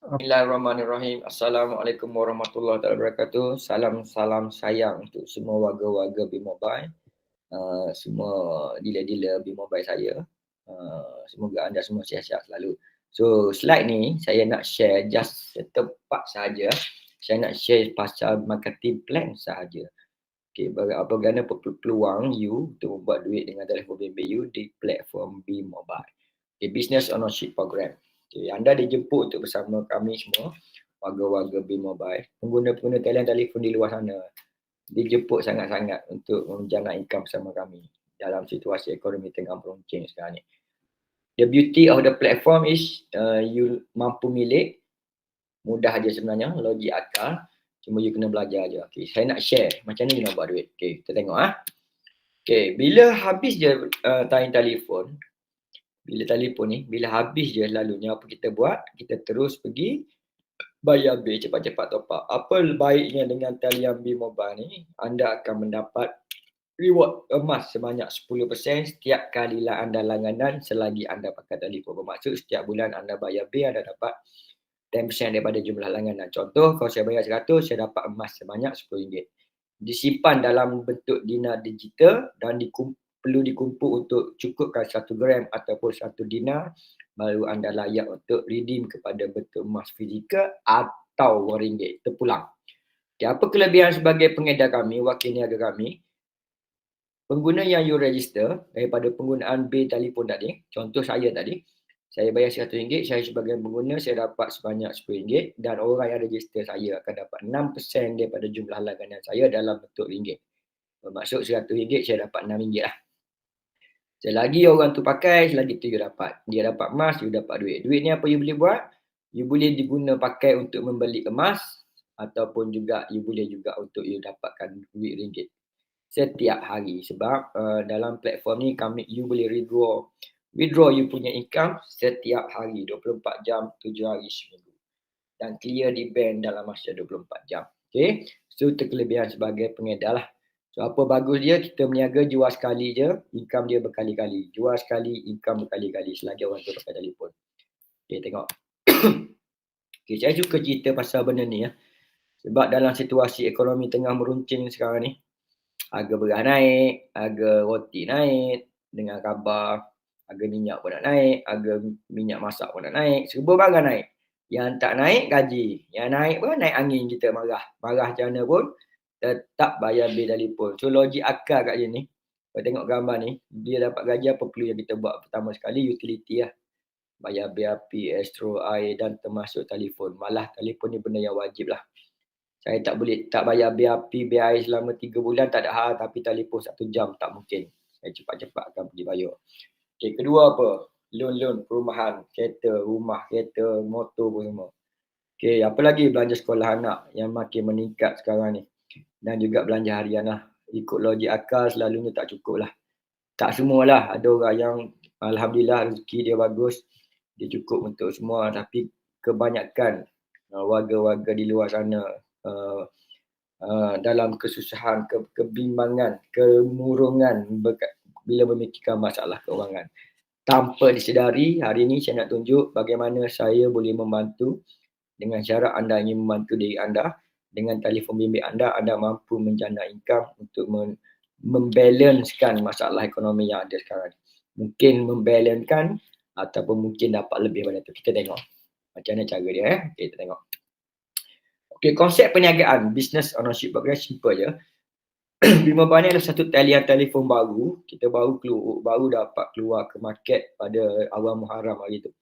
Bismillahirrahmanirrahim. Assalamualaikum warahmatullahi wabarakatuh. Salam-salam sayang untuk semua warga-warga B-Mobile. Semua dealer-dealer B-Mobile saya. Semoga anda semua sihat-sihat selalu. So, slide ni saya nak share just setempat sahaja. Saya nak share pasal marketing plan sahaja. Okay, bagaimana peluang you untuk membuat duit dengan telefon bimbit you di platform B-Mobile. Okay, Business Ownership Program. Okay, anda dijemput untuk bersama kami semua, warga-warga B-Mobile, pengguna-pengguna talian telefon di luar sana, dijemput sangat-sangat untuk menjana income bersama kami dalam situasi ekonomi tengah meruncing sekarang ni. The beauty of the platform is you mampu milik, mudah aja sebenarnya, logik akal, cuma you kena belajar aja. Okay, saya nak share macam mana you nak buat duit. Okay, kita tengok Okay, bila habis je tayang telefon, bila habis je lalunya apa kita buat, kita terus pergi bayar bil cepat-cepat top up. Apa baiknya dengan talian B-Mobile ni, anda akan mendapat reward emas sebanyak 10% setiap kalilah anda langganan selagi anda pakai telefon. Bermaksud setiap bulan anda bayar bil, anda dapat 10% daripada jumlah langganan. Contoh, kalau saya bayar 100, saya dapat emas sebanyak RM10. Disimpan dalam bentuk dinar digital dan perlu dikumpul untuk cukupkan 1 gram ataupun 1 dinar, baru anda layak untuk redeem kepada bentuk emas fizikal atau RM1 terpulang. Okay, apa kelebihan sebagai pengedar kami, wakil niaga kami? Pengguna yang you register daripada penggunaan bil telefon tadi, contoh saya tadi, saya bayar RM100, saya sebagai pengguna saya dapat sebanyak RM10 dan orang yang register saya akan dapat 6% daripada jumlah langganan saya dalam bentuk ringgit. Bermaksud RM100 saya dapat RM6 lah. Selagi orang tu pakai, selagi tu you dapat. Dia dapat emas, you dapat duit. Duit ni apa you boleh buat? You boleh diguna pakai untuk membeli emas ataupun juga you boleh juga untuk you dapatkan duit ringgit setiap hari. Sebab dalam platform ni you boleh withdraw you punya income setiap hari, 24 jam, 7 hari seminggu. Dan clear di bank dalam masa 24 jam. Okay. So, itu kelebihan sebagai pengedar lah. So, apa bagus dia? Kita berniaga jual sekali je, income dia berkali-kali. Jual sekali, income berkali-kali selagi orang tu pakai telefon. Okay, tengok. Okay, saya suka cerita pasal benda ni ya. Sebab dalam situasi ekonomi tengah meruncing sekarang ni, harga beras naik, harga roti naik, dengan khabar harga minyak pun nak naik, harga minyak masak pun nak naik, serba barang naik. Yang tak naik gaji, yang naik pun naik angin, kita marah. Marah macam mana pun tetap bayar bil telefon. So logik akal kat sini, kalau tengok gambar ni, dia dapat gaji apa perlu yang kita buat? Pertama sekali utility lah. Bayar bil api, astro, air dan termasuk telefon. Malah telefon ni benda yang wajib lah. Saya tak bayar bil api, bil air selama 3 bulan tak ada hal, tapi telefon 1 jam tak mungkin. Saya cepat-cepat akan pergi bayar. Okay, kedua apa? Loan perumahan, kereta, rumah, kereta, motor pun semua. Okay, apa lagi belanja sekolah anak yang makin meningkat sekarang ni. Dan juga belanja harian lah. Ikut logik akal selalunya tak cukup lah. Tak semualah, ada orang yang alhamdulillah rezeki dia bagus, dia cukup untuk semua, tapi kebanyakan warga-warga di luar sana dalam kesusahan, kebimbangan, kemurungan bila memikirkan masalah keuangan. Tanpa disedari, hari ini saya nak tunjuk bagaimana saya boleh membantu dengan cara anda ingin membantu diri anda. Dengan telefon bimbit anda mampu menjana income untuk membalancekan masalah ekonomi yang ada sekarang. Mungkin membalancekan ataupun mungkin dapat lebih daripada itu. Kita tengok macam mana cara dia. Okay, kita tengok. Okay, konsep perniagaan, business ownership program simple je. B-Mobile ni adalah satu talian telefon baru. Kita baru dapat keluar ke market pada awal Muharram hari tu.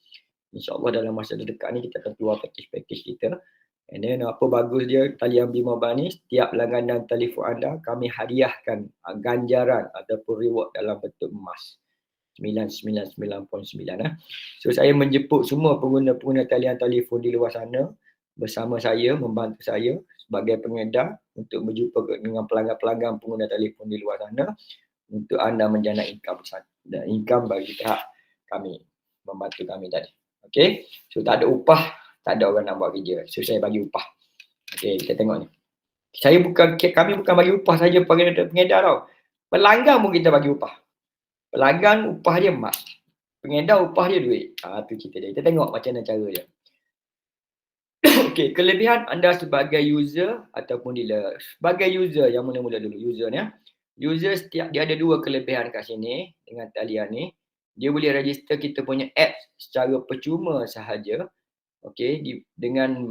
InsyaAllah dalam masa terdekat ni kita akan keluar package kita. And then apa bagus dia talian B-Mobile ni, setiap langganan telefon anda kami hadiahkan ganjaran ataupun reward dalam bentuk emas. 999.9 . So saya menjemput semua pengguna-pengguna talian telefon di luar sana bersama saya, membantu saya sebagai pengedar untuk berjumpa dengan pelanggan-pelanggan pengguna telefon di luar sana untuk anda menjana income dan income bagi pihak kami, membantu kami tadi. Okay, so tak ada upah, tak ada orang nak buat kerja. So saya bagi upah. Okay, kita tengok ni. Kami bukan bagi upah saja pada pengedar tau. Pelanggan pun kita bagi upah. Pelanggan upah dia emas. Pengedar upah dia duit. Tu cerita dia. Kita tengok macam mana cara dia. Okey, kelebihan anda sebagai user ataupun dealer. Sebagai user yang mula-mula dulu, user ni. User setiap dia ada dua kelebihan kat sini dengan talian ni. Dia boleh register kita punya apps secara percuma sahaja. Okey, dengan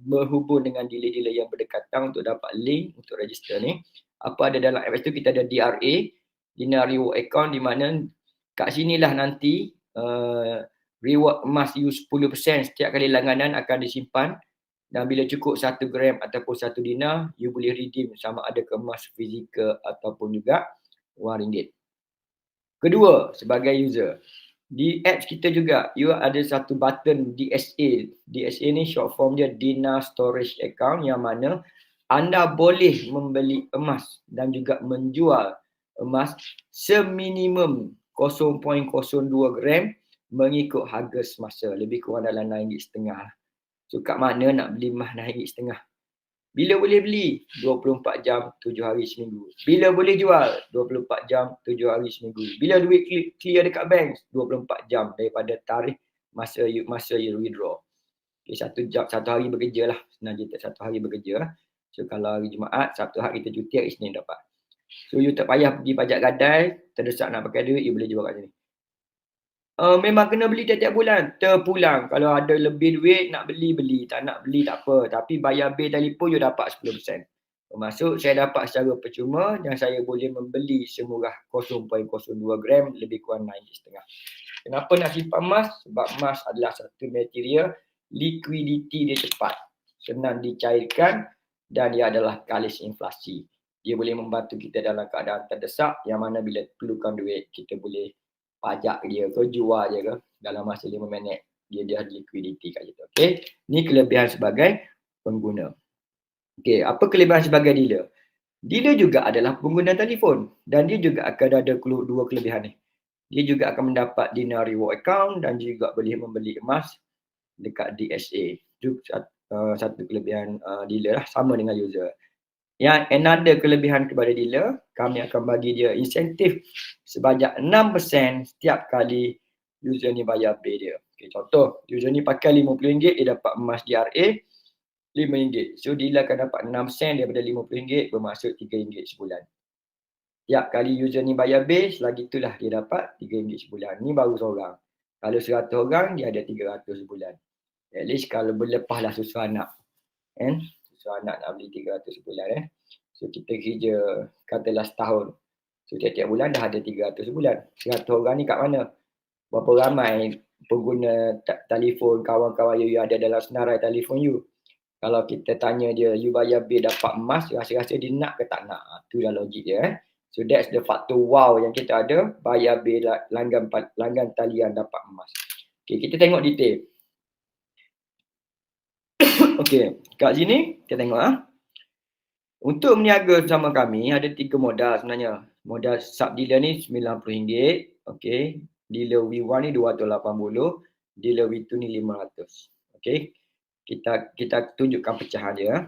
berhubung dengan dealer-dealer yang berdekatan untuk dapat link untuk register ni. Apa ada dalam apps tu, kita ada DRA, Dinar Reward Account, di mana kat sinilah nanti reward emas you 10% setiap kali langganan akan disimpan, dan bila cukup 1 gram ataupun 1 dinar, you boleh redeem sama ada ke emas fizikal ataupun juga wang ringgit. Kedua, sebagai user, di apps kita juga, you ada satu button DSA. DSA ni short form dia Dinar Storage Account, yang mana anda boleh membeli emas dan juga menjual emas seminimum 0.02 gram mengikut harga semasa, lebih kurang dalam RM9.5. So kat mana nak beli emas RM9.5? Bila boleh beli? 24 jam 7 hari seminggu. Bila boleh jual? 24 jam 7 hari seminggu. Bila duit clear dekat bank? 24 jam daripada tarikh masa you withdraw. Okay, satu hari bekerja lah. Senang cerita, satu hari bekerja. So kalau hari Jumaat, Sabtu hari kita cuti, hari Isnin dapat. So you tak payah pergi pajak gadai, terdesak nak pakai duit, you boleh jual kat sini. Memang kena beli tiap-tiap bulan, terpulang. Kalau ada lebih duit, nak beli, tak nak beli tak apa. Tapi bayar bil telefon, you dapat 10%. Bermaksud saya dapat secara percuma dan saya boleh membeli semurah 0.02 gram, lebih kurang RM9.5. Kenapa nak simpan emas? Sebab emas adalah satu material, liquidity dia cepat, senang dicairkan, dan dia adalah kalis inflasi. Dia boleh membantu kita dalam keadaan terdesak, yang mana bila perlukan duit, kita boleh pajak dia ke, jual je ke, dalam masa 5 minit dia ada liquidity kat situ. Okey, ni kelebihan sebagai pengguna. Okey, apa kelebihan sebagai dealer? Dealer juga adalah pengguna telefon, dan dia juga akan ada dua kelebihan ni. Dia juga akan mendapat Dinar Reward Account dan juga boleh membeli emas dekat DSA. Itu satu kelebihan dealer lah, sama dengan user. Yang another kelebihan kepada dealer, kami akan bagi dia insentif sebanyak 6% setiap kali user ni bayar bil dia. Okay, contoh, user ni pakai RM50, dia dapat emas DRA RM5. So dealer akan dapat 6 sen daripada RM50, bermaksud RM3 sebulan. Setiap kali user ni bayar bil, selagi itulah dia dapat RM3 sebulan. Ni baru seorang. Kalau 100 orang, dia ada 300 sebulan. At least kalau berlepaslah susu anak. Susu anak nak beli 300 sebulan. So kita kerja katalah setahun. So tiap-tiap bulan dah ada 300 sebulan. 100 orang ni kat mana? Berapa ramai pengguna telefon, kawan-kawan you ada dalam senarai telefon you? Kalau kita tanya dia, you bayar bil dapat emas, rasa-rasa dia nak ke tak nak? Itu dah logik dia. So that's the factor wow yang kita ada, bayar bil langgan talian dapat emas. Okay, kita tengok detail. Okey, kat sini kita tengok Untuk meniaga bersama kami ada 3 modal sebenarnya. Modal sub dealer ni RM90. Okey, dealer V1 ni RM280, dealer V2 ni RM500. Okey. Kita tunjukkan pecahan dia.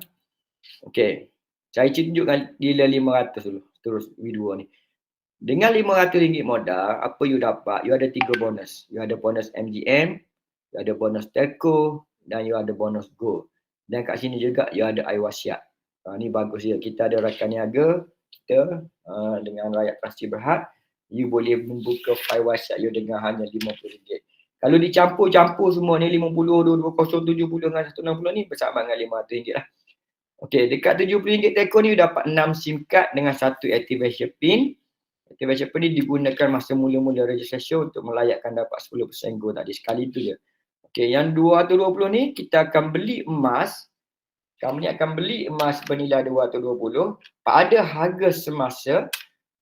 Okey. Saya tunjukkan dealer RM500 dulu, terus V2 ni. Dengan RM500 modal, apa you dapat? You ada 3 bonus. You ada bonus MGM, you ada bonus telco, dan you ada bonus gold. Dan kat sini juga you ada iWasiat. Ni bagus dia. Kita ada rakan niaga kita dengan rakyat Trustee Berhad. You boleh membuka iWasiat you dengan hanya RM50. Kalau dicampur-campur semua ni 50, 20, 70 dengan 160 ni bersama dengan RM500 lah. Okey, dekat RM70 telco ni you dapat 6 SIM card dengan 1 activation pin. Activation pin ni digunakan masa mula-mula registration untuk melayakkan dapat 10% go tadi. Sekali tu je. Okey, yang 220 ni kita akan beli emas. Kami akan beli emas bernilai 220 pada harga semasa,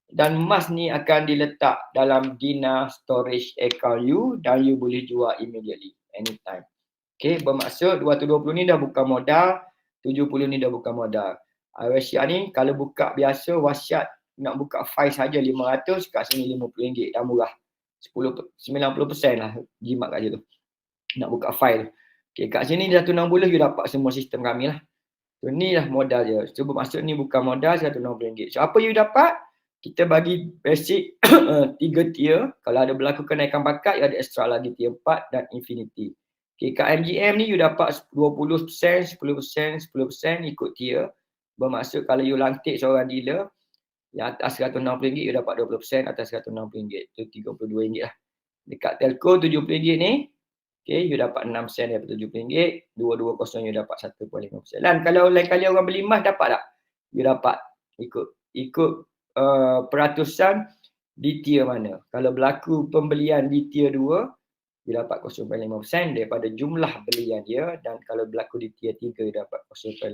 dan emas ni akan diletak dalam Dinar Storage Account you dan you boleh jual immediately, anytime. Okay, bermaksud 220 ni dah bukan modal, 70 ni dah bukan modal. iWasiat ni kalau buka biasa, wasiat nak buka file saja 500, kat sini RM50, dah murah. 90% lah jimat kat situ. Nak buka file. Okay, kat sini 160 you dapat semua sistem kami lah. So ni lah modal dia. So bermaksud ni bukan modal RM160. So apa you dapat? Kita bagi basic 3 tier. Kalau ada berlaku kenaikan bakat, you ada extra lagi tier 4 dan infinity. Okay, kat MGM ni you dapat 20%, 10%, 10% ikut tier. Bermaksud kalau you lantik seorang dealer, yang atas RM160 you dapat 20%, atas RM160 tu RM32 lah. Dekat telco RM70 ni, okay, you dapat 6 sen daripada RM70, 220 you dapat 1.5%. Dan kalau lain kali orang beli emas dapat tak? You dapat ikut peratusan di tier mana. Kalau berlaku pembelian di tier 2, you dapat 0.5% daripada jumlah belian dia, dan kalau berlaku di tier 3 you dapat 0.5%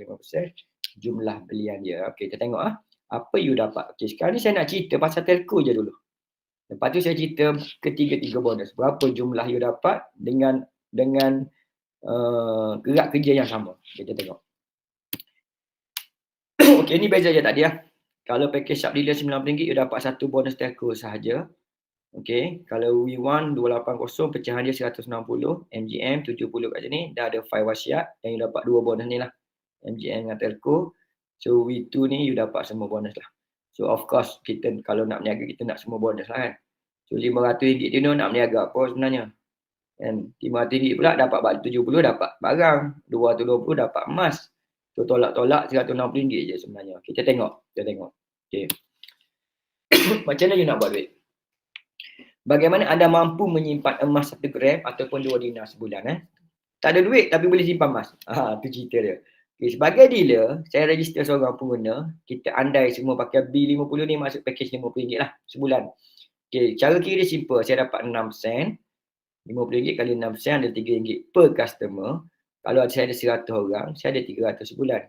jumlah belian dia. Okey, kita tengok apa you dapat. Okey, sekarang ni saya nak cerita pasal telco je dulu. Lepas tu saya cerita ketiga-tiga bonus. Berapa jumlah you dapat dengan gerak kerja yang sama. Kita tengok. Okey, ni beza je tadi lah. Kalau package sub dealer RM90 you dapat satu bonus telco sahaja. Okey, kalau V1 280 pecahan dia 160, MGM 70 kat sini, dah ada 5 wasiat yang you dapat dua bonus ni lah. MGM dengan telco. So V2 ni you dapat semua bonus lah. So of course kita kalau nak berniaga kita nak semua bonus lah kan. So RM500 tu nak berniaga apa sebenarnya? Kan RM500 pula dapat 70 dapat barang, 220 dapat emas. So tolak-tolak RM160 je sebenarnya. Kita tengok. Okey. Macam mana you nak buat duit? Bagaimana anda mampu menyimpan emas 1 gram ataupun 2 dinar sebulan? Tak ada duit tapi boleh simpan emas. Tu cerita dia. Okay, sebagai dealer, saya register seorang pengguna. Kita andai semua pakai B50 ni masuk package RM50 lah sebulan. Okay, cara kira dia simple. Saya dapat 6 sen. RM50 kali 6 sen ada RM3 per customer. Kalau saya ada 100 orang, saya ada 300 sebulan.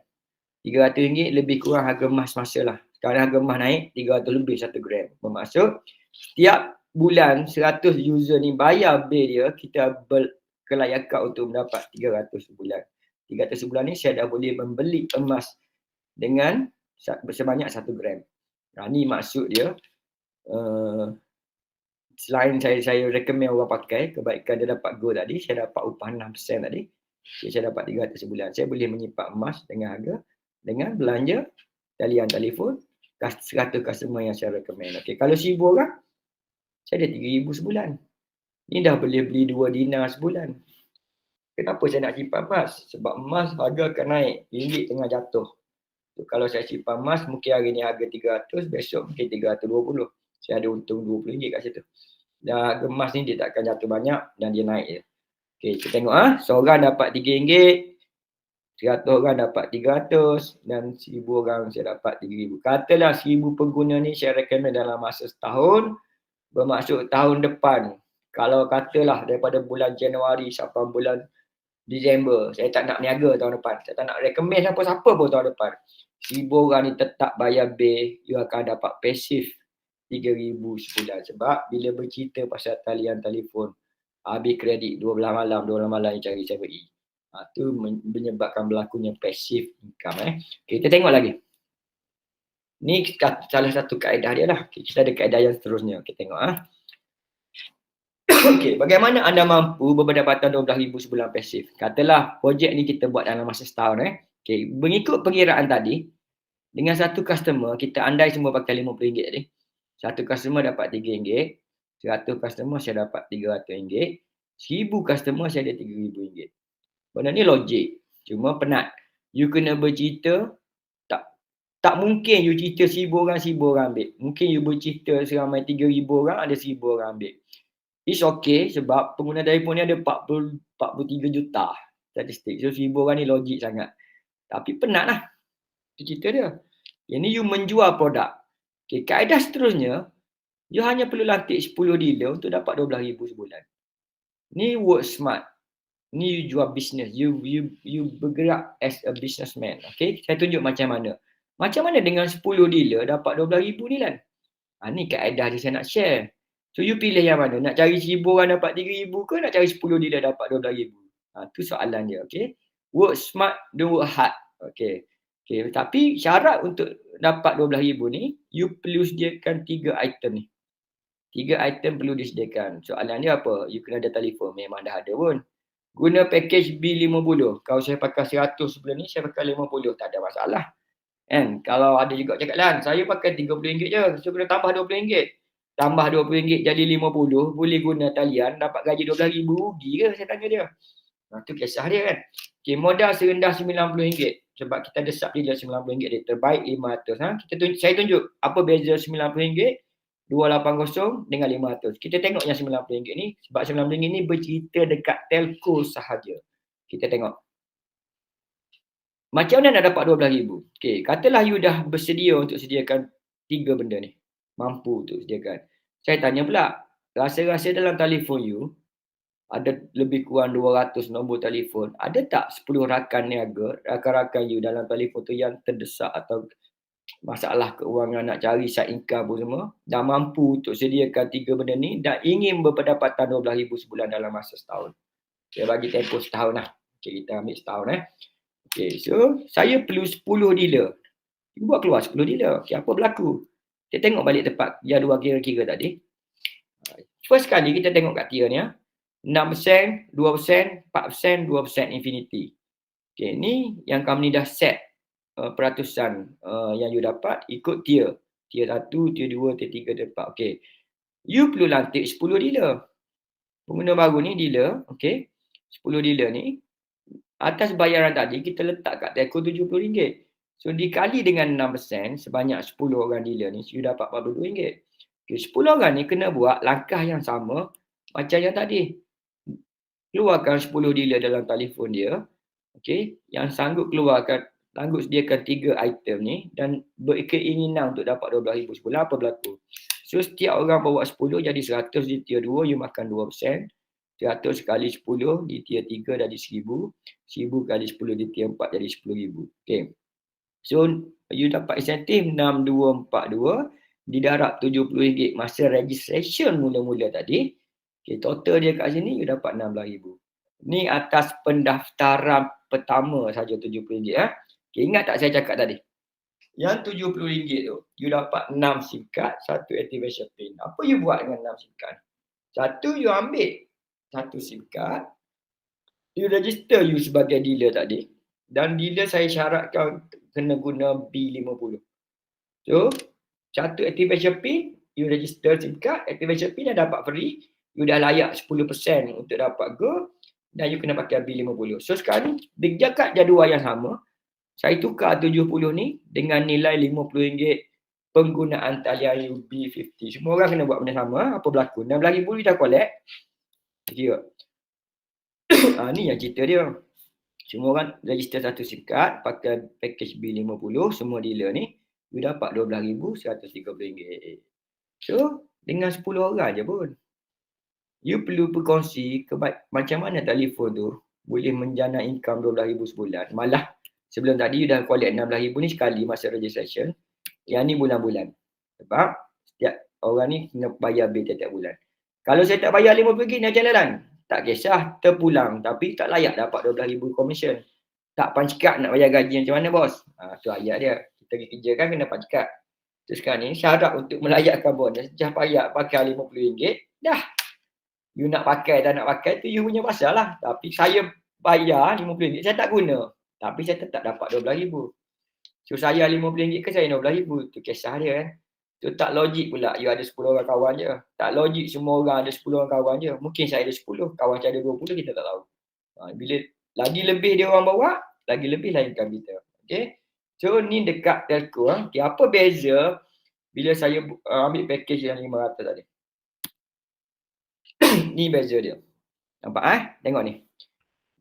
RM300 lebih kurang harga emas masa lah. Sekarang harga emas naik, RM300 lebih 1 gram. Bermaksud, setiap bulan 100 user ni bayar bil dia, kita berkelayakan untuk mendapat 300 sebulan. 300 sebulan ni saya dah boleh membeli emas dengan sebanyak 1 gram. Ni maksud dia, selain saya recommend orang pakai, kebaikan dia dapat go tadi, saya dapat upah 6% tadi. Saya dapat 300 sebulan. Saya boleh menyimpan emas dengan harga, dengan belanja talian telefon, 100 customer yang saya recommend. Okay, kalau 1,000 orang, saya ada 3,000 sebulan. Ni dah boleh beli 2 dinar sebulan. Kenapa saya nak simpan emas? Sebab emas harga akan naik. Ringgit tengah jatuh. So, kalau saya simpan emas, mungkin hari ni harga 300, besok mungkin 320. Saya ada untung RM20 kat situ. Dan harga emas ni dia tak akan jatuh banyak dan dia naik je. Okay, kita tengok seorang dapat RM3, 100 orang dapat 300 dan 1,000 orang saya dapat 3,000. Katalah 1,000 pengguna ni saya recommend dalam masa setahun. Bermaksud tahun depan, kalau katalah daripada bulan Januari sampai bulan Disember, saya tak nak niaga tahun depan. Saya tak nak recommend siapa-siapa pun tahun depan. 1,000 orang ni tetap bayar bil, you akan dapat pasif 3,000 sebulan. Sebab bila bercerita pasal talian telefon, habis kredit 12 malam you cari 7E. Itu menyebabkan berlakunya pasif income. Okay, kita tengok lagi. Ni salah satu kaedah dia lah. Kita ada kaedah yang seterusnya. Kita tengok. Okey, bagaimana anda mampu berpendapatan 12,000 sebulan pasif? Katalah projek ni kita buat dalam masa setahun. Okey, mengikut perkiraan tadi, dengan satu customer, kita andai semua pakai RM50 tadi. Satu customer dapat RM3, 100 customer saya dapat RM300, 1,000 customer saya ada RM3,000. Benda ni logik. Cuma penat. You kena bercerita. Tak mungkin you cerita 1,000 orang ambil. Mungkin you bercerita seramai 3,000 orang, ada 1,000 orang ambil. It's okay sebab pengguna telefon ni ada 43 juta statistik. So 1,000 orang ni logik sangat. Tapi penat lah. Itu cerita dia. Yang ni you menjual produk. Okay, kaedah seterusnya, you hanya perlu lantik 10 dealer untuk dapat 12,000 sebulan. Ni work smart. Ni you jual business. You bergerak as a businessman. Okay, saya tunjuk macam mana. Macam mana dengan 10 dealer dapat 12,000 ni kan? Ni kaedah dia saya nak share. So you pilih yang mana? Nak cari 1,000 orang dapat 3,000 ke nak cari 10 dealer dapat 12,000? Tu soalan dia. Okay. Work smart, don't work hard. Okay. Tapi syarat untuk dapat 12,000 ni, you perlu sediakan 3 item ni. 3 item perlu disediakan. Soalan dia apa? You kena ada telefon. Memang dah ada pun. Guna package B50. Kalau saya pakai 100 sebulan ni, saya pakai 50. Tak ada masalah. Kan? Kalau ada juga cakap lah, saya pakai RM30 je. So kena tambah RM20. Tambah RM20 jadi 50. Boleh guna talian. Dapat gaji 12,000. Rugi ke? Saya tanya dia. Itu kisah dia kan. Okay, modal serendah RM90. Sebab kita desak dia RM90 dia terbaik 500. Saya tunjuk apa beza RM90, 280 dengan 500. Kita tengok yang RM90 ni. Sebab RM90 ni bercerita dekat telco sahaja. Kita tengok. Macam mana nak dapat RM12,000? Okay, katalah you dah bersedia untuk sediakan 3 benda ni. Mampu untuk sediakan. Saya tanya pula, rasa-rasa dalam telefon you, ada lebih kurang 200 nombor telefon, ada tak 10 rakan niaga, rakan-rakan you dalam telefon tu yang terdesak atau masalah keuangan, nak cari side income pun semua, dah mampu untuk sediakan 3 benda ni dan ingin berpendapatan RM12,000 sebulan dalam masa setahun. Saya bagi tempoh setahun lah. Okay, kita ambil setahun Okay, so saya perlu 10 dealer. You buat keluar 10 dealer. Okay, apa berlaku? Kita tengok balik tempat yang dua kira-kira tadi. First kali kita tengok kat tier ni 6%, 2%, 4%, 2% infinity. Okay, ni yang company dah set peratusan yang you dapat ikut tier. Tier 1, tier 2, tier 3, tier 4. Okay. You perlu lantik 10 dealer. Pengguna baru ni dealer, okay. 10 dealer ni, atas bayaran tadi kita letak kat telco RM70. So dikali dengan 6%, sebanyak 10 orang dealer ni, you dapat RM42. Okay, 10 orang ni kena buat langkah yang sama macam yang tadi. Keluarkan 10 dealer dalam telefon dia, okay, yang sanggup sediakan 3 item ni dan berkeinginan untuk dapat RM12,000 sebulan, apa berlaku? So setiap orang bawa 10 jadi 100 di tier 2, you makan 2%. 100 kali 10 di tier 3 jadi 1,000. 1,000 kali 10 di tier 4 jadi RM10,000. Okay. So you dapat insentif 6242 didarab RM70 masa registration mula-mula tadi. Okay, total dia kat sini you dapat RM16,000. Ni atas pendaftaran pertama saja RM70. Okay, ingat tak saya cakap tadi? Yang RM70 tu, you dapat 6 SIM card, 1 activation pin. Apa you buat dengan 6 SIM card? Satu, you ambil 1 SIM card, you register you sebagai dealer tadi. Dan dealer saya syaratkan kena guna B50. So, 1 activation pin, you register SIM card, activation pin dah dapat free. You dah layak 10% untuk dapat go dan you kena pakai B50. So sekarang ni dekat jadual yang sama, saya tukar 70 ni dengan nilai RM50 penggunaan talian you B50. Semua orang kena buat benda sama. Apa berlaku? RM16,000 you dah collect. Kira. Ni yang cerita dia. Semua orang register 1 SIM card, pakai package B50, semua dealer ni, you dapat RM12,130. So, dengan 10 orang je pun. You perlu berkongsi macam mana telefon tu boleh menjana income RM12,000 sebulan. Malah sebelum tadi you dah collect RM16,000 ni sekali masa registration. Yang ni bulan-bulan. Sebab setiap orang ni kena bayar bil tiap-tiap bulan. Kalau saya tak bayar RM50 nak jalan, tak kisah, terpulang. Tapi tak layak dapat RM12,000 commission. Tak pancikat nak bayar gaji macam mana bos? Tu ayat dia. Kita pergi kerja kan kena pancikat. Terus sekarang ni syarat untuk melayakkan bonus. Jah payah pakai RM50. Dah. You nak pakai tak nak pakai tu you punya pasal lah. Tapi saya bayar RM50, saya tak guna. Tapi saya tetap dapat RM12,000. So saya RM50 ke saya RM12,000. Tu kisah dia kan. Tu tak logik pula you ada 10 orang kawan je. Tak logik semua orang ada 10 orang kawan je. Mungkin saya ada 10, kawan saya ada 20, kita tak tahu. Bila lagi lebih dia orang bawa, lagi lebih lainkan kita. Okay. So ni dekat telco. Okay, apa beza bila saya ambil package yang 500 tadi? Ni beza dia. Nampak Tengok ni.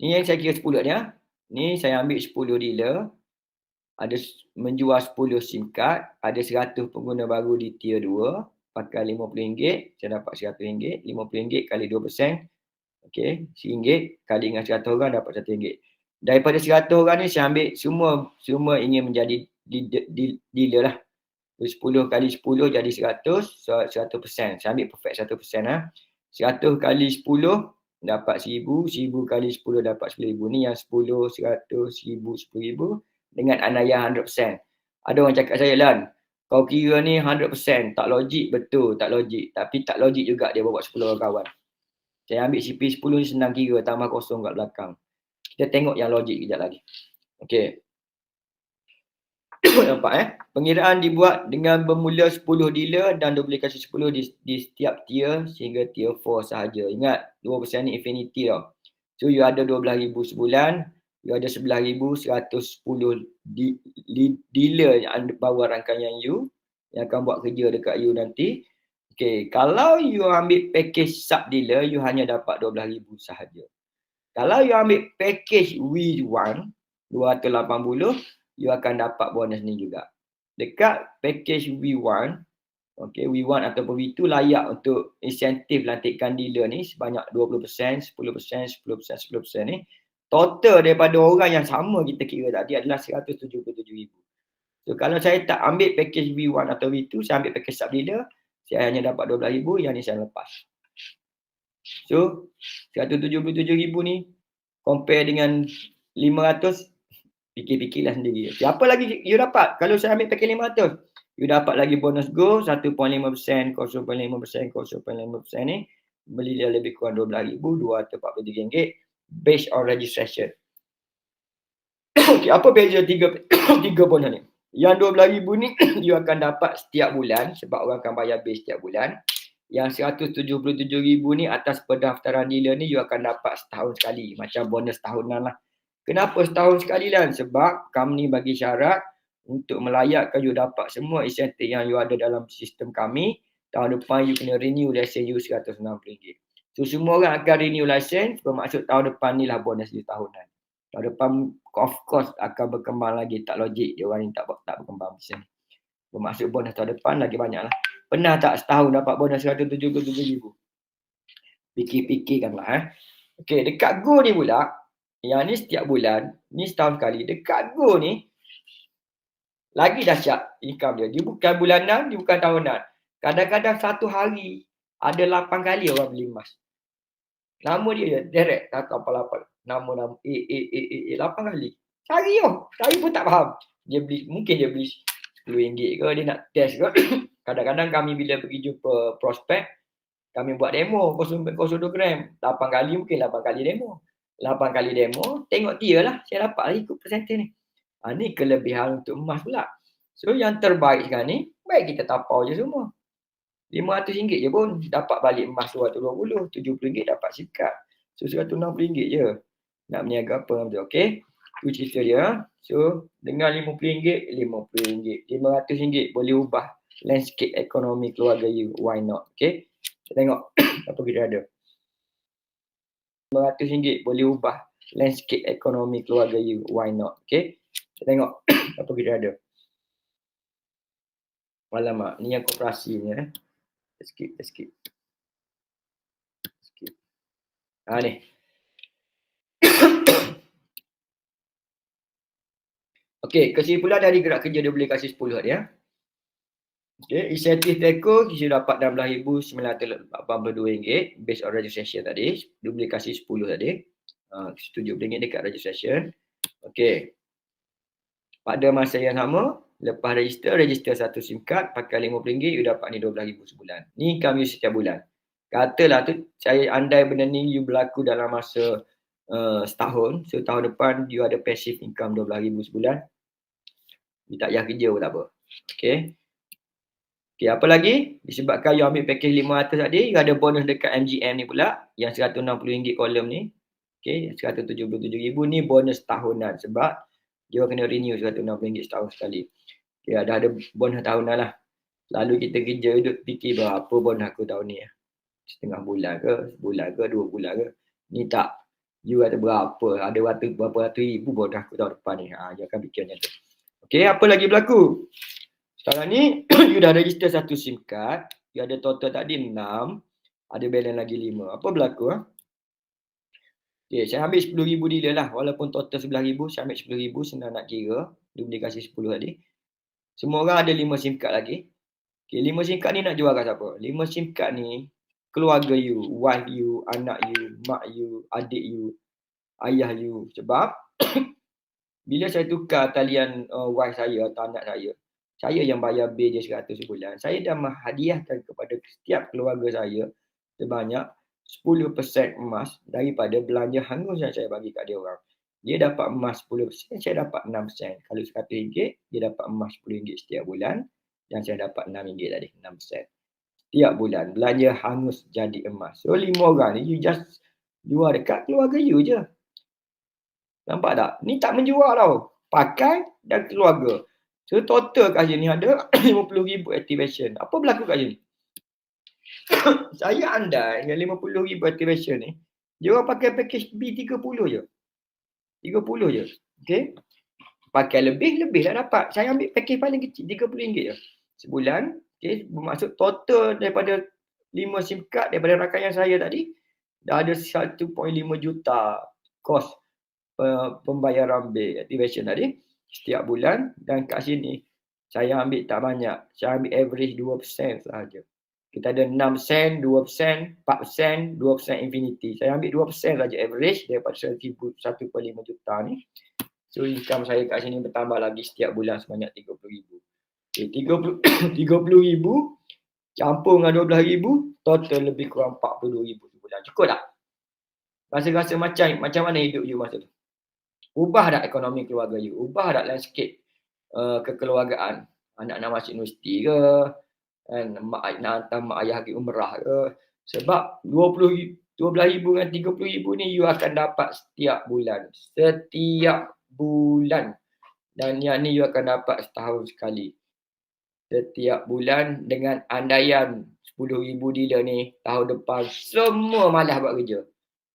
Ni yang saya kira 10 dia. Ni saya ambil 10 dealer. Ada menjual 10 SIM card. Ada 100 pengguna baru di tier 2. Pakai RM50. Saya dapat RM100. RM50 kali 2%. Okay. RM1 kali dengan 100 orang dapat RM100. Daripada 100 orang ni saya ambil semua ingin menjadi dealer lah. 10 kali 10 jadi 100. So 100%. Saya ambil perfect 100%. 100 kali 10 dapat 1,000, 1,000 kali 10 dapat 10,000. Ni yang 10, 100, 1,000, 10,000 dengan anaya 100%. Ada orang cakap saya, Lan, kau kira ni 100%, tak logik. Betul, tak logik. Tapi tak logik juga dia bawa 10 orang kawan. Saya ambil CP10 ni senang kira, tambah kosong kat belakang. Kita tengok yang logik kejap lagi. Okay. Nampak Pengiraan dibuat dengan bermula 10 dealer dan duplikasi 10 di setiap tier sehingga tier 4 sahaja. Ingat 2% ni infinity tau. So you ada 12,000 sebulan, you ada 11,110 dealer yang bawa rangkaian you yang akan buat kerja dekat you nanti. Okay, kalau you ambil package sub dealer, you hanya dapat 12,000 sahaja. Kalau you ambil package V1 280, you akan dapat bonus ni juga. Dekat package V1, okay, V1 ataupun V2 layak untuk insentif lantikan dealer ni sebanyak 20%, 10%, 10%, 10% ni. Total daripada orang yang sama kita kira tadi adalah 177,000. So kalau saya tak ambil package V1 atau V2, saya ambil package sub dealer, saya hanya dapat 12,000, yang ni saya lepas. So 177,000 ni compare dengan 500, fikir-fikirlah sendiri. Apa lagi you dapat? Kalau saya ambil package 500, you dapat lagi bonus go 1.5%, 0.5%, 0.5% ni beli dia lebih kurang RM12,243 based on registration. Okay, apa beza tiga bonus ni? Yang 12,000 ni you akan dapat setiap bulan sebab orang akan bayar base setiap bulan. Yang 177,000 ni atas pendaftaran dealer ni you akan dapat setahun sekali, macam bonus tahunan lah. Kenapa setahun sekali lah? Sebab kami bagi syarat untuk melayakkan you dapat semua insentif yang you ada dalam sistem kami. Tahun depan you kena renew lesen you RM160. So semua orang akan renew lesen, bermaksud tahun depan ni lah bonus you tahunan. Tahun depan of course akan berkembang lagi, tak logik dia orang ni tak berkembang macam ni. Bermaksud bonus tahun depan lagi banyak lah. Pernah tak setahun dapat bonus RM177,000? Fikir-fikirkanlah. Okay, dekat Go ni pula, yang ni setiap bulan, ni setahun sekali. Dekat Go ni, lagi dahsyat income dia. Dia bukan bulanan, dia bukan tahunan. Kadang-kadang satu hari, ada 8 kali orang beli emas. Nama dia direct, 188. Nama-nama, 8 kali. Cari yo. Cari pun tak faham. Dia beli, mungkin dia beli RM10 ke, dia nak test ke. Kadang-kadang kami bila pergi jumpa prospek, kami buat demo 0.02 gram. 8 kali mungkin 8 kali demo. 8 kali demo, tengok dia lah. Saya dapat lah ikut presenter ni. Ni kelebihan untuk emas pula. So yang terbaik sekarang ni, baik kita tapau je semua. RM500 je pun dapat balik emas 220, RM70 dapat sikat. So RM160 je. Nak berniaga apa macam tu, okey? Tu cerita dia. So dengan RM50, RM50. RM500 boleh ubah landscape ekonomi keluarga you. Why not? Okey? Kita tengok apa kita ada. RM500 boleh ubah landscape ekonomi keluarga you. Why not? Okay. Kita tengok apa kita ada. Alamak, ni yang koperasi ni. Skip. Ni. Okay, kesimpulan dari gerak kerja duplikasi 10 tadi ya. Okay, insentif Telco kita dapat RM16,982 based on registration tadi. Duplikasi 10 tadi. RM70 dekat registration. Okay. Pada masa yang sama, lepas register satu SIM card, pakai RM50, you dapat ni RM12,000 sebulan. Ni income you setiap bulan. Katalah tu, saya andai benda ni you berlaku dalam masa setahun. So tahun depan, you ada passive income RM12,000 sebulan. You tak payah kerja pun tak apa. Okay. Okay, apa lagi? Disebabkan you ambil package 500 tadi, you ada bonus dekat MGM ni pula, yang RM160 kolom ni. Okay, RM177,000 ni bonus tahunan sebab dia kena renew RM160 setahun sekali. Okay, ada bonus tahunan lah. Lalu kita kerja duduk fikir berapa bonus aku tahun ni. Setengah bulan ke, sebulan ke, 2 bulan ke. Ni tak. You ada berapa? Ada berapa ratus ribu bonus aku tahun depan ni. You akan fikir macam tu. Okay, apa lagi berlaku? Sekarang ni, you dah register satu SIM card. You ada total tadi 6. Ada balance lagi 5. Apa berlaku? Okay, saya ambil RM10,000 dealer lah. Walaupun total RM11,000, saya ambil RM10,000. Senang nak kira. Dia boleh kasih 10 tadi. Semua orang ada 5 SIM card lagi. Okay, 5 SIM card ni nak jual kat siapa? 5 SIM card ni, keluarga you, wife you, anak you, mak you, adik you, ayah you. Sebab, bila saya tukar talian wife saya atau anak saya yang bayar bil dia 100 sebulan. Saya dah menghadiahkan kepada setiap keluarga saya sebanyak 10% emas daripada belanja hangus yang saya bagi kat dia orang. Dia dapat emas 10%, saya dapat 6%. Kalau RM100, dia dapat emas RM10 setiap bulan. Dan saya dapat RM6 tadi, 6%. Setiap bulan, belanja hangus jadi emas. So, 5 orang ni, you just Jual dekat keluarga you je. Nampak tak? Ni tak menjual tau. Pakai dan keluarga. So total kat sini ada 50,000 activation. Apa berlaku kat sini? Saya andai yang 50,000 activation ni, dia orang pakai package B 30 je. 30 je. Okay. Pakai lebih dah dapat. Saya ambil package paling kecil RM30 je. Sebulan. Okay. Bermaksud total daripada 5 SIM card daripada rakam yang saya tadi, dah ada 1.5 juta kos pembayaran bil activation tadi setiap bulan. Dan kat sini saya ambil tak banyak. Saya ambil average 2% sahaja. Kita ada 6 sen, 2 sen, 4 sen, 2 sen infinity. Saya ambil 2% saja average daripada 1.5 juta ni. So income saya kat sini bertambah lagi setiap bulan sebanyak RM30,000. Okay, RM30,000 campur dengan RM12,000, total lebih kurang RM42,000 sebulan. Cukup tak? Rasa-rasa macam mana hidup you masa tu? Ubah tak ekonomi keluarga you? Ubah tak landscape kekeluargaan? Anak nak masuk universiti ke? Kan, mak nak hantar mak ayah pergi umrah ke? Sebab RM12,000 dengan RM30,000 ni you akan dapat setiap bulan. Setiap bulan. Dan yang ni you akan dapat setahun sekali. Setiap bulan dengan andaian RM10,000 dealer ni tahun depan semua malas buat kerja.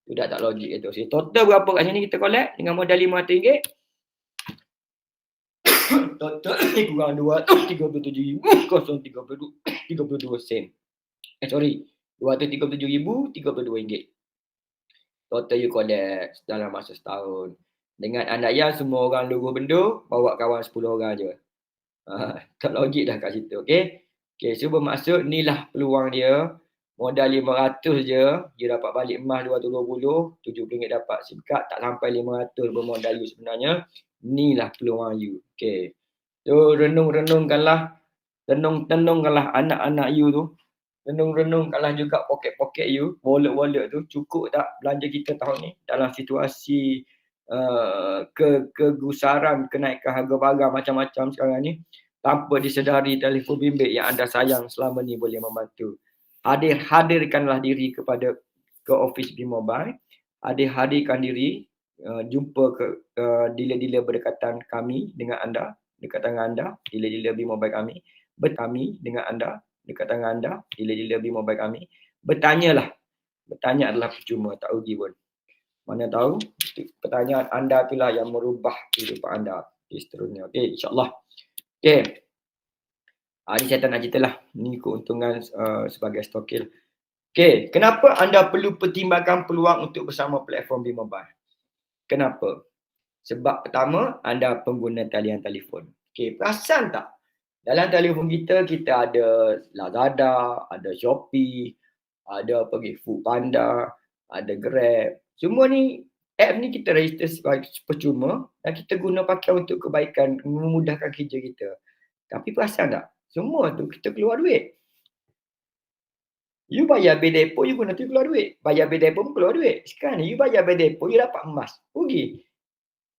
Tu dah tak logik itu. So, total berapa kat sini kita collect dengan modal RM500? Total kurang RM237,032 sorry. RM237,032. Total you collect dalam masa setahun. Dengan andaian semua orang luruh benda, bawa kawan 10 orang je. Tak logik dah kat situ. Okay. Okay, so bermaksud ni lah peluang dia. Modal 500 je, dia dapat balik emas 220, RM70 dapat SIM card, tak sampai 500 bermodal you sebenarnya. Ni lah peluang you. Okay. So renung-renungkanlah anak-anak you tu. Renung-renungkanlah juga poket-poket you, wallet-wallet tu, cukup tak belanja kita tahun ni dalam situasi kegusaran kenaikan harga barang macam-macam sekarang ni, tanpa disedari telefon bimbit yang anda sayang selama ni boleh membantu. Hadirkanlah diri ke office B-Mobile, hadirkan diri, jumpa ke dealer-dealer berdekatan kami dengan anda, dekatan anda, dealer-dealer B-Mobile kami dengan anda, dekatan anda, dealer-dealer B-Mobile kami. Bertanya adalah percuma, tak rugi pun. Mana tahu pertanyaan anda itulah yang merubah kehidupan anda. Okay, seterusnya. Okay, insyaAllah. Okay. Ini saya tak nak cerita lah. Ini keuntungan sebagai stokil. Okay, kenapa anda perlu pertimbangkan peluang untuk bersama platform B-Mobile? Kenapa? Sebab pertama, anda pengguna talian telefon. Okay, perasan tak? Dalam telefon kita ada Lazada, ada Shopee, ada pergi Foodpanda, ada Grab. Semua ni, app ni kita register sebagai percuma dan kita guna pakai untuk kebaikan, memudahkan kerja kita. Tapi perasan tak? Semua tu kita keluar duit. You bayar bil depo, you guna tu keluar duit. Bayar bil depo pun keluar duit. Sekarang ni you bayar bil depo, you dapat emas. Rugi.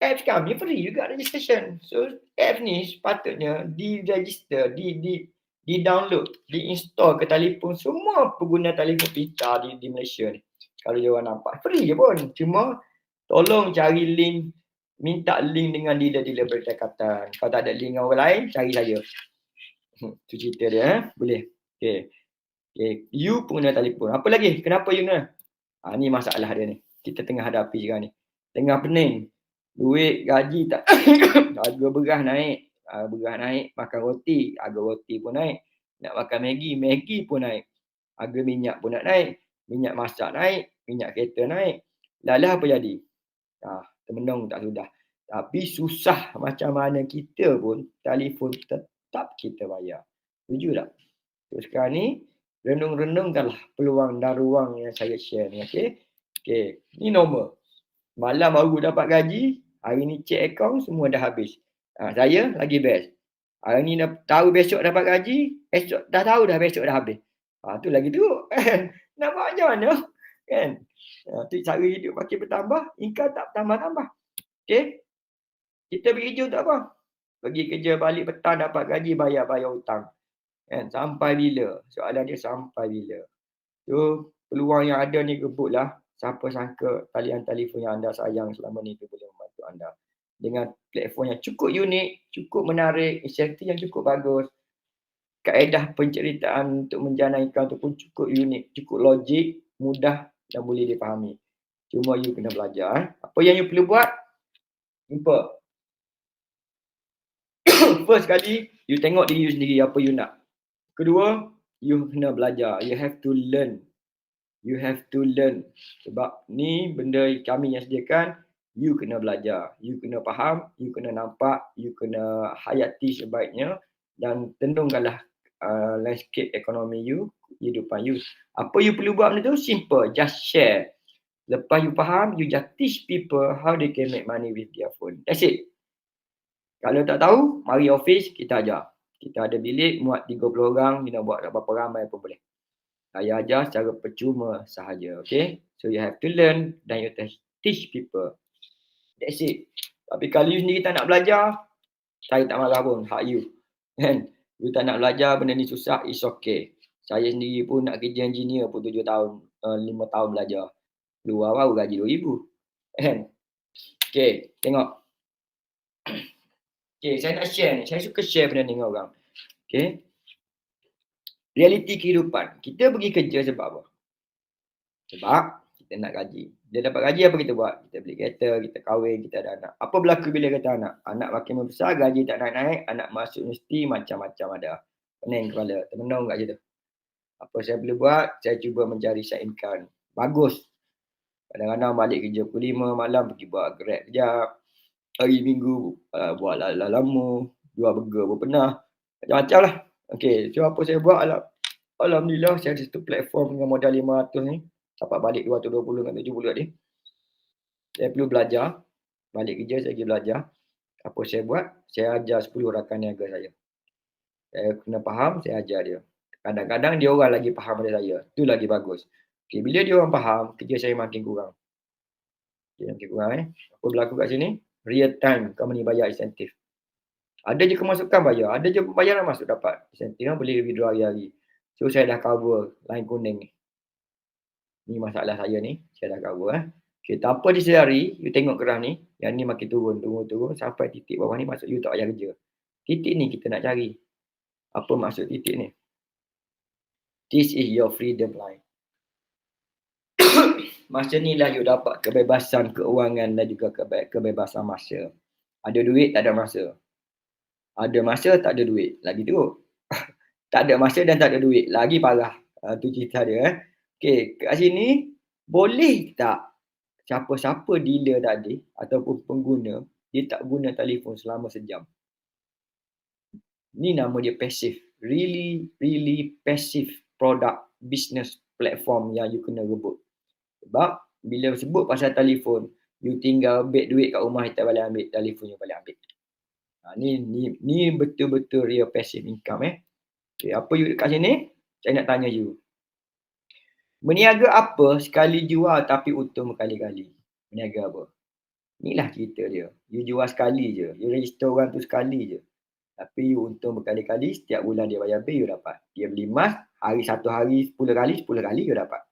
Apps kami free juga registration. So apps ni sepatutnya di-register, di-download, di-install ke telefon semua pengguna telefon pita di Malaysia ni. Kalau dia orang nampak free je pun. Cuma tolong cari link, minta link dengan dealer-dealer berdekatan. Kalau tak ada link dengan orang lain, cari saya. Tu cerita dia. Boleh. Okay. You pengguna telefon. Apa lagi? Kenapa you guna? Ni masalah dia ni. Kita tengah hadapi sekarang ni. Tengah pening. Duit gaji tak. Harga beras naik. Beras naik. Makan roti. Harga roti pun naik. Nak makan Maggi pun naik. Harga minyak pun nak naik. Minyak masak naik. Minyak kereta naik. Lalah apa jadi? Termenung tak sudah. Tapi susah macam mana kita pun, telefon tetap kita bayar. Setuju tak? So, sekarang ni, renung-renungkanlah peluang dan ruang yang saya share ni. Okay. Ni normal. Malam baru dapat gaji, hari ni check account semua dah habis. Saya lagi best. Hari ni dah tahu besok dapat gaji, esok dah tahu dah besok dah habis. Tu lagi teruk kan. Nak buat macam mana? Kan? Tu cara hidup makin bertambah, income tak tambah-tambah. Okay? Kita pergi kerja untuk apa? Pergi kerja balik petang dapat gaji, bayar hutang. Kan? Sampai bila? Soalan dia sampai bila? So, peluang yang ada ni gebutlah. siapa sangka talian telefon yang anda sayang selama ni tu boleh membantu anda. Dengan platform yang cukup unik, cukup menarik, inisiatif yang cukup bagus, kaedah penceritaan untuk menjanaikan tu pun cukup unik, cukup logik, mudah dan boleh dipahami. Cuma you kena belajar. Apa yang you perlu buat? Simple. First kali, you tengok diri you sendiri apa you nak. Kedua, you kena belajar. You have to learn. You have to learn. Sebab ni benda kami yang sediakan, you kena belajar. You kena faham, you kena nampak, you kena hayati sebaiknya dan tenungkanlah landscape ekonomi you, kehidupan you. Apa you perlu buat benda tu? Simple. Just share. Lepas you faham, you just teach people how they can make money with their phone. That's it. Kalau tak tahu, mari office, kita ajar. Kita ada bilik, muat 30 orang, you nak buat berapa ramai pun boleh. Saya ajar secara percuma sahaja, okay? So you have to learn, dan you teach people. That's it. Tapi kalau you sendiri tak nak belajar, saya tak marah pun, hak you. Kan? You tak nak belajar, benda ni susah, it's okay. Saya sendiri pun nak kerja engineer pun 7 tahun, 5 tahun belajar. Luar baru gaji 2,000. Kan? Okay, tengok. Okay, saya nak share ni. Saya suka share benda ni dengan orang. Okay. Realiti kehidupan. Kita pergi kerja sebab apa? Sebab kita nak gaji. Bila dapat gaji, apa kita buat? Kita beli kereta, kita kahwin, kita ada anak. Apa berlaku bila kata anak? Anak makin membesar, gaji tak naik-naik, anak masuk universiti, macam-macam ada. Pening kepala. Termenung kat situ. Apa saya boleh buat? Saya cuba mencari side income. Bagus. Kadang-kadang balik kerja pukul 5 malam, pergi buat Grab kejap. Hari Minggu buat lama, jual burger pun pernah. Macam-macam lah. Okay, so apa saya buat? Alhamdulillah saya ada satu platform dengan modal 500 ni. Dapat balik 220 dengan 70 tadi. Saya perlu belajar. Balik kerja saya pergi belajar. Apa saya buat? Saya ajar 10 rakan niaga saya. Saya kena faham, saya ajar dia. Kadang-kadang dia orang lagi faham daripada saya. Itu lagi bagus. Okay, bila dia orang faham, kerja saya makin kurang. Okay, makin kurang Apa berlaku kat sini? Real time company bayar insentif. Ada je kemasukan bayar, ada je pembayaran masuk dapat. Insentif boleh withdraw hari-hari. So saya dah cover line kuning ni. Ni masalah saya ni, saya dah cover Okay, tanpa disedari, you tengok graf ni, yang ni makin turun sampai titik bawah ni masuk you tak payah kerja. Titik ni kita nak cari. Apa maksud titik ni? This is your freedom line. Masa ni lah you dapat kebebasan keuangan dan juga kebebasan masa. Ada duit, tak ada masa. Ada masa, tak ada duit. Lagi teruk. Tak ada masa dan tak ada duit. Lagi parah. Tu cerita dia. Okay, kat sini, boleh tak siapa-siapa dealer tadi ataupun pengguna, dia tak guna telefon selama sejam. Ni nama dia passive. Really, really passive product business platform yang you kena rebut. Sebab bila sebut pasal telefon, you tinggal ambil duit kat rumah, kita balik ambil, telefon you balik ambil. Ni betul-betul real passive income Okay, apa you kat sini? Saya nak tanya you. Meniaga apa sekali jual tapi untung berkali-kali? Meniaga apa? Inilah cerita dia. You jual sekali je. You register orang tu sekali je. Tapi you untung berkali-kali, setiap bulan dia bayar bil, you dapat. Dia beli emas, satu hari 10 kali you dapat.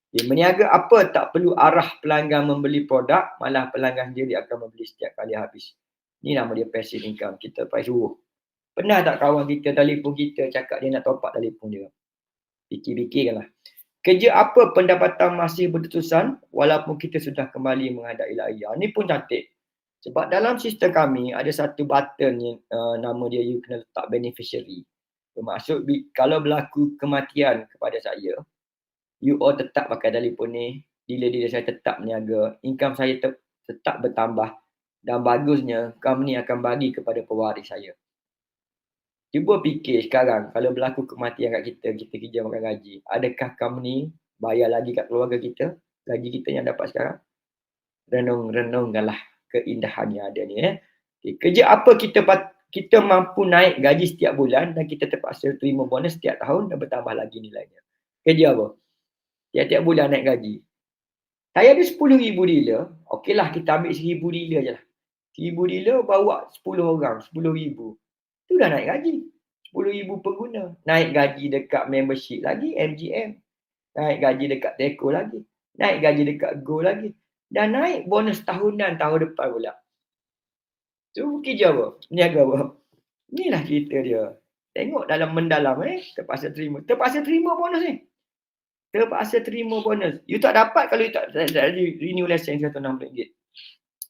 Dia meniaga apa tak perlu arah pelanggan membeli produk, malah pelanggan sendiri akan membeli setiap kali habis. Ni nama dia passive income. Kita pakai suruh. Pernah tak kawan kita telefon kita cakap dia nak top up telefon dia? Fikir-fikirkanlah. Kerja apa pendapatan masih berterusan walaupun kita sudah kembali menghadap ilahi. Ini pun cantik. Sebab dalam sistem kami ada satu button yang nama dia you kena letak beneficiary. Bermaksud kalau berlaku kematian kepada saya, you all tetap pakai telefon ni, dealer-dealer saya tetap meniaga, income saya tetap bertambah dan bagusnya company akan bagi kepada pewaris saya. Cuba fikir sekarang kalau berlaku kematian kat kita kerja makan gaji, adakah company bayar lagi kat keluarga kita, gaji kita yang dapat sekarang? Renung-renungkanlah keindahan yang ada ni. Okay, kerja apa kita mampu naik gaji setiap bulan dan kita terpaksa terima bonus setiap tahun dan bertambah lagi nilainya? Kerja apa? Tiap-tiap bulan naik gaji. Saya ada 10,000 dealer, okeylah kita ambil 1,000 dealer je lah. 1,000 dealer bawa 10 orang, 10,000. Itu dah naik gaji. 10,000 pengguna. Naik gaji dekat membership lagi, MGM. Naik gaji dekat Teko lagi. Naik gaji dekat Go lagi. Dan naik bonus tahunan tahun depan pula. Tu kerja apa? Niaga apa? Inilah cerita dia. Tengok dalam mendalam terpaksa terima. Terpaksa terima bonus ni. Terpaksa terima bonus. You tak dapat kalau you tak renew lesen RM160.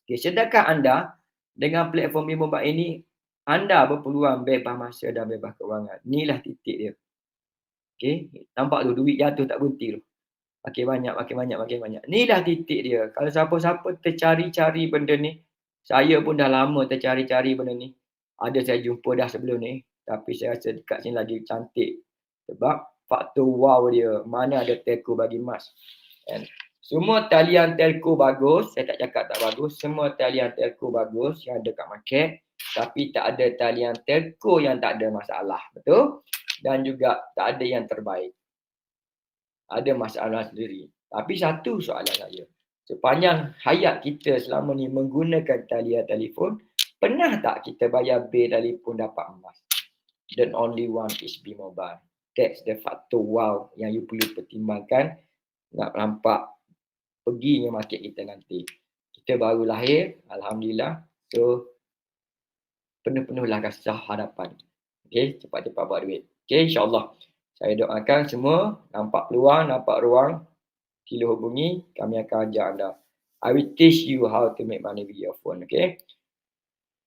Okay, sedangkan anda dengan platform Bimobike ini, anda berpeluang bebas masa dan bebas kewangan. Inilah titik dia. Okay, nampak tu duit jatuh tak berhenti tu. Makin banyak, makin banyak, makin banyak. Inilah titik dia. Kalau siapa-siapa tercari-cari benda ni, saya pun dah lama tercari-cari benda ni. Ada saya jumpa dah sebelum ni. Tapi saya rasa dekat sini lagi cantik. Sebab faktor wow dia. Mana ada telco bagi emas. And semua talian telco bagus. Saya tak cakap tak bagus. Semua talian telco bagus yang ada kat market. Tapi tak ada talian telco yang tak ada masalah. Betul? Dan juga tak ada yang terbaik. Ada masalah sendiri. Tapi satu soalan saya. Sepanjang hayat kita selama ni menggunakan talian telefon, pernah tak kita bayar bil telefon dapat emas? Then only one is Bimobile. That's the factor wow yang you perlu pertimbangkan nak nampak perginya market kita nanti. Kita baru lahir, Alhamdulillah. So, penuh-penuhlah kasih harapan. Okay, cepat-cepat buat duit. Okay, insyaAllah. Saya doakan semua nampak peluang, nampak ruang, sila hubungi, kami akan ajar anda. I will teach you how to make money with your phone, okay?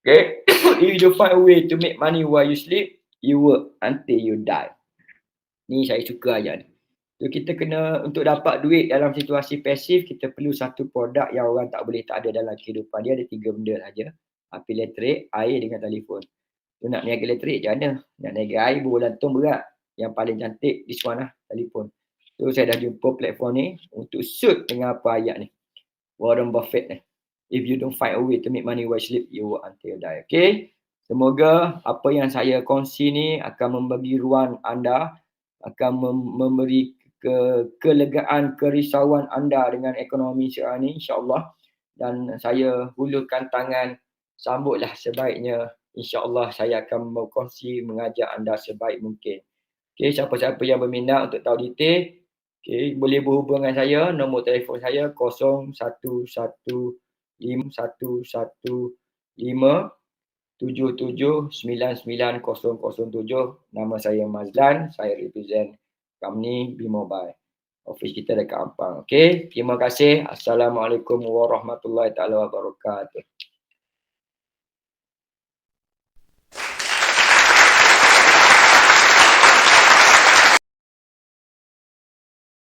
Okay, if you find a way to make money while you sleep, you work until you die. Ni saya suka ayat ni. So, kita kena, untuk dapat duit dalam situasi pasif, kita perlu satu produk yang orang tak boleh tak ada dalam kehidupan. Dia ada 3 benda saja. Api elektrik, air dengan telefon. So, nak niaga elektrik macam mana? Nak niaga air, berlantung berat. Yang paling cantik, this one lah, telefon. So, saya dah jumpa platform ni untuk suit dengan apa ayat ni. Warren Buffett ni. If you don't find a way to make money while sleep, you work until you die. Okay? Semoga apa yang saya kongsi ni akan membagi ruang anda, akan memberi kelegaan, kerisauan anda dengan ekonomi sekarang ni, insyaAllah. Dan saya hulurkan tangan, sambutlah sebaiknya. InsyaAllah saya akan berkongsi, mengajak anda sebaik mungkin. Okay, siapa-siapa yang berminat untuk tahu detail, okay, boleh berhubung dengan saya. Nombor telefon saya 0111517577990007. Nama saya Mazlan, saya represent company Bimobile. Office kita dekat Ampang. Okay, terima kasih. Assalamualaikum warahmatullahi wabarakatuh.